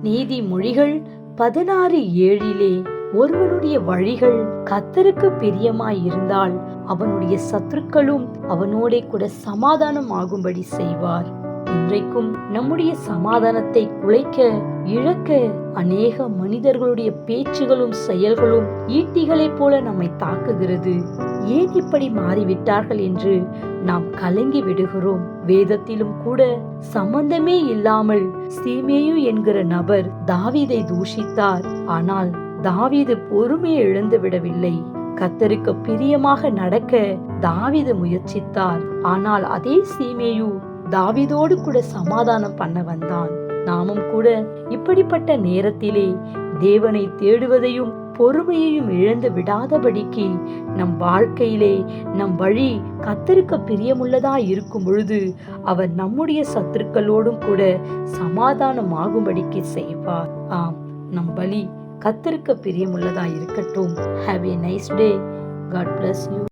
நீதிமொழிகள் 16:7 ஒருவனுடைய வழிகள் கர்த்தருக்கு பிரியமாயிருந்தால் அவனுடைய சத்துருக்களும் அவனோட கூட சமாதானம் ஆகும்படி செய்வார். இன்றைக்கும் நம்முடைய சமாதானத்தை குலைக்க இழக்க அநேக மனிதர்களுடைய பேச்சுகளும் செயல்களும் ஈட்டிகளைப் போல நம்மை தாக்குகிறது. ஏன் இப்படி மாறிவிட்டார்கள் என்று நாம் கலங்கி விடுகிறோம். வேதத்திலும் கூட சம்பந்தமே இல்லாமல் சீமேயு என்கிற நபர் தாவீதை தூஷித்தார். ஆனால் தாவீது பொறுமையை இழந்து விடவில்லை. கர்த்தருக்கு பிரியமாக நடக்க தாவீது முயற்சித்தார். ஆனால் அதே சீமேயு தாவீதோடு கூட சமாதானம் பண்ண வந்தான். நாமும் கூட இப்படிப்பட்ட நேரத்திலே தேவனை தேடுவதையும் பொறுமையையும் இழந்து விடாதபடிக்கு நம் வாழ்க்கையிலே நம் வழி கர்த்தருக்கு பிரியமுள்ளதா இருக்கும் பொழுது அவர் நம்முடைய சத்துருக்களோடும் கூட சமாதானம் ஆகும்படிக்கு செய்வார். ஆம், நம் வழி கர்த்தருக்கு பிரியமுள்ளதா இருக்கட்டும். Have a nice day. God bless you.